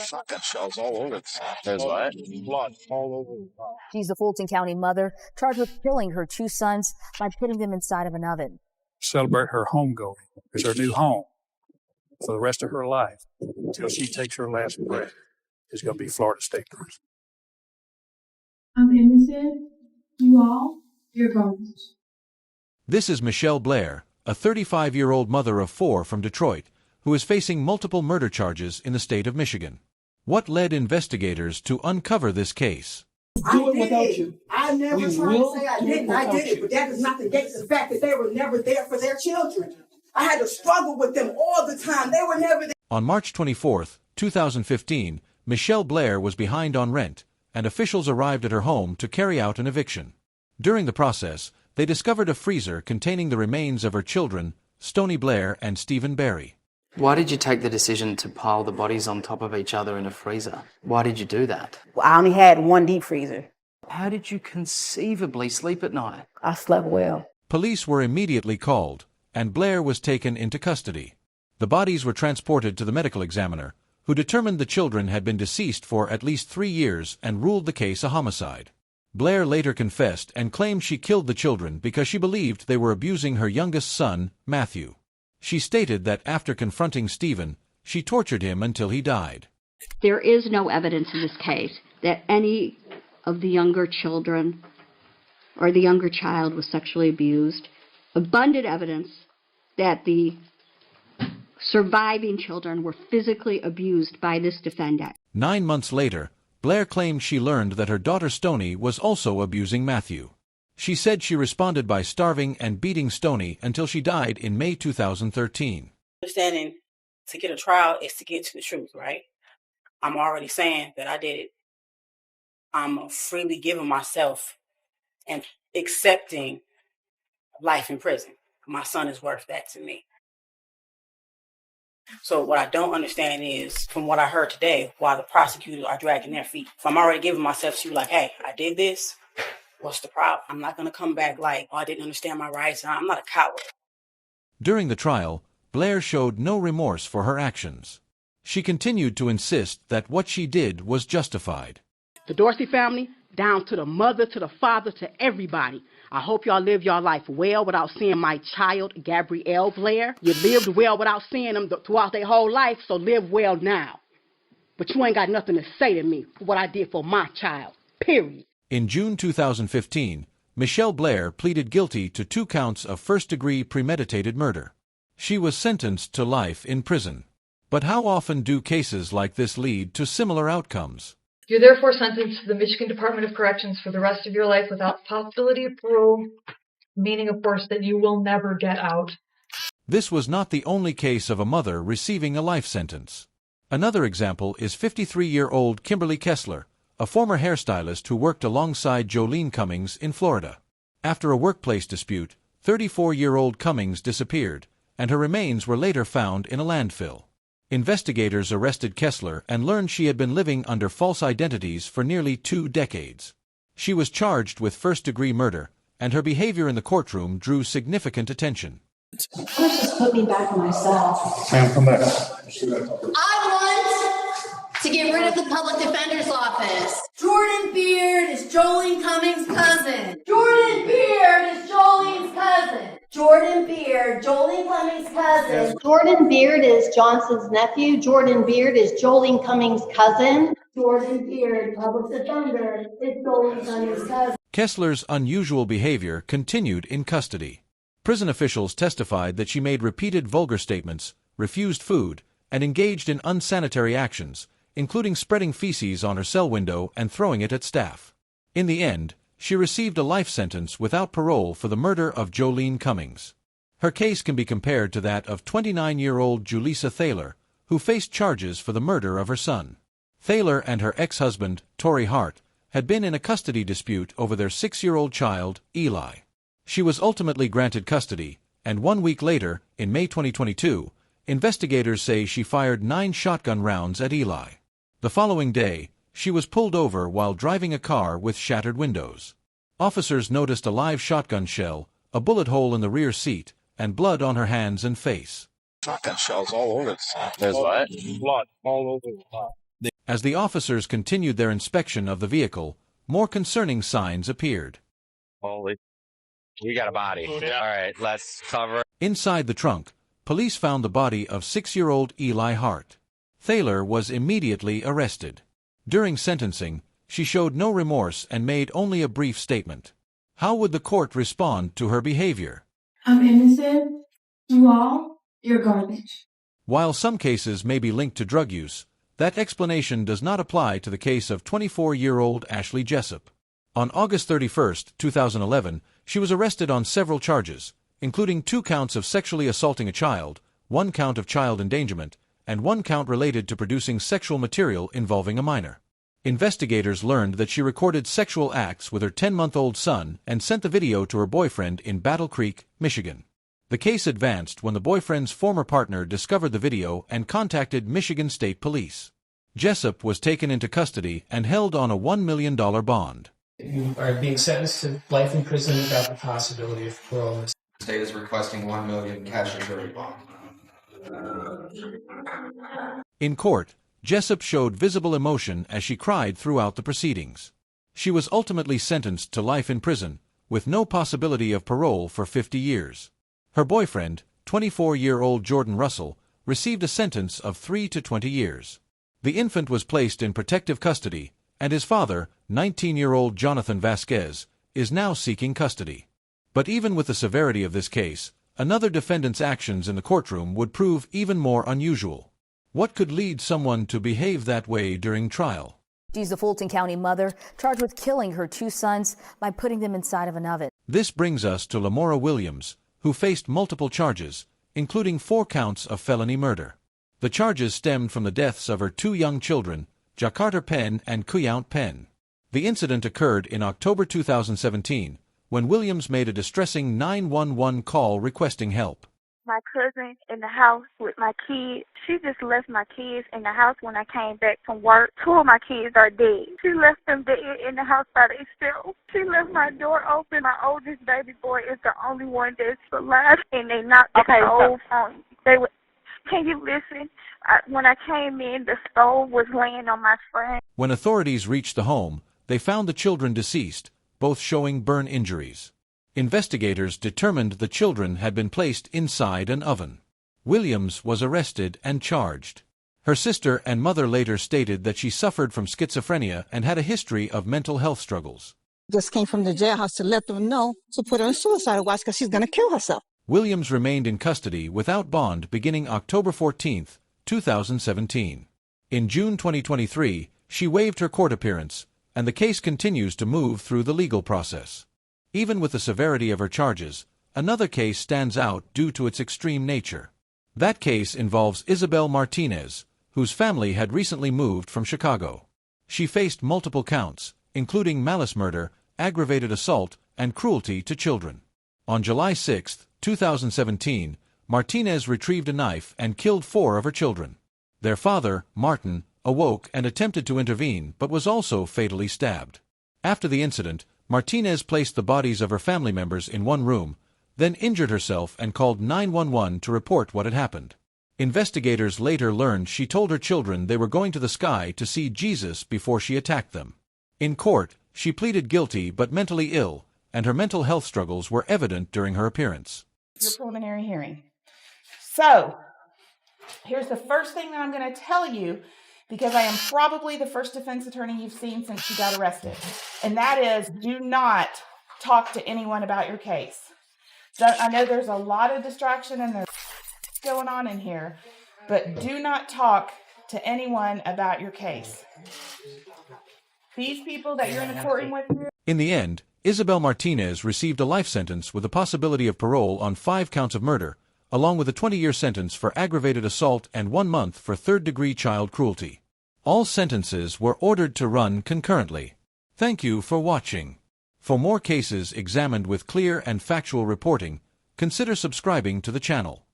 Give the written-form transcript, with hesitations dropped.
Shotgun shells all over. There's what? Blood all over. She's the Fulton County mother charged with killing her two sons by putting them inside of an oven. Celebrate her homegoing. It's her new home for the rest of her life until she takes her last breath. It's going to be Florida State Prison. I'm innocent. You all, you're ghosts. This is Michelle Blair, a 35-year-old mother of four from Detroit, who is facing multiple murder charges in the state of Michigan. What led investigators to uncover this case? Do it without you. I never tried to say I didn't. I did it, but that does not negate the fact that they were never there for their children. I had to struggle with them all the time. They were never there. On March 24, 2015, Michelle Blair was behind on rent, and officials arrived at her home to carry out an eviction. During the process, they discovered a freezer containing the remains of her children, Stoney Blair and Stephen Barry. Why did you take the decision to pile the bodies on top of each other in a freezer? Why did you do that? Well, I only had one deep freezer. How did you conceivably sleep at night? I slept well. Police were immediately called, and Blair was taken into custody. The bodies were transported to the medical examiner, who determined the children had been deceased for at least 3 years and ruled the case a homicide. Blair later confessed and claimed she killed the children because she believed they were abusing her youngest son, Matthew. She stated that after confronting Stephen, she tortured him until he died. There is no evidence in this case that any of the younger children or the younger child was sexually abused. Abundant evidence that the surviving children were physically abused by this defendant. 9 months later, Blair claimed she learned that her daughter Stoney was also abusing Matthew. She said she responded by starving and beating Stoney until she died in May 2013. Understanding to get a trial is to get to the truth, right? I'm already saying that I did it. I'm freely giving myself and accepting life in prison. My son is worth that to me. So what I don't understand is, from what I heard today, why the prosecutors are dragging their feet. If I'm already giving myself to you, like, hey, I did this, what's the problem? I'm not going to come back like, oh, I didn't understand my rights. I'm not a coward. During the trial, Blair showed no remorse for her actions. She continued to insist that what she did was justified. The Dorsey family, down to the mother, to the father, to everybody. I hope y'all live your life well without seeing my child, Gabrielle Blair. You lived well without seeing them throughout their whole life, so live well now. But you ain't got nothing to say to me for what I did for my child, period. In June 2015, Michelle Blair pleaded guilty to 2 counts of first-degree premeditated murder. She was sentenced to life in prison. But how often do cases like this lead to similar outcomes? You're therefore sentenced to the Michigan Department of Corrections for the rest of your life without possibility of parole, meaning, of course, that you will never get out. This was not the only case of a mother receiving a life sentence. Another example is 53-year-old Kimberly Kessler, a former hairstylist who worked alongside Jolene Cummings in Florida. After a workplace dispute, 34-year-old Cummings disappeared, and her remains were later found in a landfill. Investigators arrested Kessler and learned she had been living under false identities for nearly 2 decades. She was charged with first-degree murder, and her behavior in the courtroom drew significant attention. Let's just put me back on myself. Ma'am, come back. I want to get rid of the public defender's office. Jordan Beard is Jolene Cummings' cousin. Jordan Beard is Jolene's cousin. Jordan Beard, Jolene Cummings' cousin. Jordan Beard is Johnson's nephew. Jordan Beard is Jolene Cummings' cousin. Jordan Beard, public defender, is Jolene Cummings' cousin. Kessler's unusual behavior continued in custody. Prison officials testified that she made repeated vulgar statements, refused food, and engaged in unsanitary actions, including spreading feces on her cell window and throwing it at staff. In the end, she received a life sentence without parole for the murder of Jolene Cummings. Her case can be compared to that of 29-year-old Julissa Thaler, who faced charges for the murder of her son. Thaler and her ex-husband, Torrey Hart, had been in a custody dispute over their 6-year-old child, Eli. She was ultimately granted custody, and 1 week later, in May 2022, investigators say she fired 9 shotgun rounds at Eli. The following day, she was pulled over while driving a car with shattered windows. Officers noticed a live shotgun shell, a bullet hole in the rear seat, and blood on her hands and face. Shotgun shells all over. There's what? Blood all over. As the officers continued their inspection of the vehicle, more concerning signs appeared. Holy. We got a body. Yeah. All right, let's cover. Inside the trunk, police found the body of 6-year-old Eli Hart. Thaler was immediately arrested. During sentencing, she showed no remorse and made only a brief statement. How would the court respond to her behavior? I'm innocent. You all, you're garbage. While some cases may be linked to drug use, that explanation does not apply to the case of 24-year-old Ashley Jessup. On August 31, 2011, she was arrested on several charges, including 2 counts of sexually assaulting a child, 1 count of child endangerment, and 1 count related to producing sexual material involving a minor. Investigators learned that she recorded sexual acts with her 10-month-old son and sent the video to her boyfriend in Battle Creek, Michigan. The case advanced when the boyfriend's former partner discovered the video and contacted Michigan State Police. Jessup was taken into custody and held on a $1 million bond. You are being sentenced to life in prison without the possibility of parole. The state is requesting $1 million cash and jury bond. In court, Jessup showed visible emotion as she cried throughout the proceedings. She was ultimately sentenced to life in prison, with no possibility of parole for 50 years. Her boyfriend, 24-year-old Jordan Russell, received a sentence of 3 to 20 years. The infant was placed in protective custody, and his father, 19-year-old Jonathan Vasquez, is now seeking custody. But even with the severity of this case, another defendant's actions in the courtroom would prove even more unusual. What could lead someone to behave that way during trial? She's the Fulton County mother charged with killing her 2 sons by putting them inside of an oven. This brings us to Lamora Williams, who faced multiple charges, including 4 counts of felony murder. The charges stemmed from the deaths of her 2 young children, Jakarta Penn and Kuyount Penn. The incident occurred in October 2017, when Williams made a distressing 911 call requesting help. My cousin in the house with my kids. She just left my kids in the house when I came back from work. 2 of my kids are dead. She left them dead in the house by themselves. She left my door open. My oldest baby boy is the only one that's alive, and they knocked the stove on. Can you listen? When I came in, the stove was laying on my front. When authorities reached the home, they found the children deceased, both showing burn injuries. Investigators determined the children had been placed inside an oven. Williams was arrested and charged. Her sister and mother later stated that she suffered from schizophrenia and had a history of mental health struggles. Just came from the jailhouse to let them know to put her on suicide watch because she's going to kill herself. Williams remained in custody without bond beginning October 14, 2017. In June 2023, she waived her court appearance, and the case continues to move through the legal process. Even with the severity of her charges, another case stands out due to its extreme nature. That case involves Isabel Martinez, whose family had recently moved from Chicago. She faced multiple counts, including malice murder, aggravated assault, and cruelty to children. On July 6, 2017, Martinez retrieved a knife and killed 4 of her children. Their father, Martin, awoke and attempted to intervene but was also fatally stabbed. After the incident, Martinez placed the bodies of her family members in one room, then injured herself and called 911 to report what had happened. Investigators later learned she told her children they were going to the sky to see Jesus before she attacked them. In court, she pleaded guilty but mentally ill, and her mental health struggles were evident during her appearance. Your preliminary hearing. So, here's the first thing that I'm going to tell you, because I am probably the first defense attorney you've seen since she got arrested. And that is, do not talk to anyone about your case. So I know there's a lot of distraction and there's going on in here, but do not talk to anyone about your case. These people that you're in the courtroom with. In the end, Isabel Martinez received a life sentence with a possibility of parole on 5 counts of murder, along with a 20-year sentence for aggravated assault and 1 month for third-degree child cruelty. All sentences were ordered to run concurrently. Thank you for watching. For more cases examined with clear and factual reporting, consider subscribing to the channel.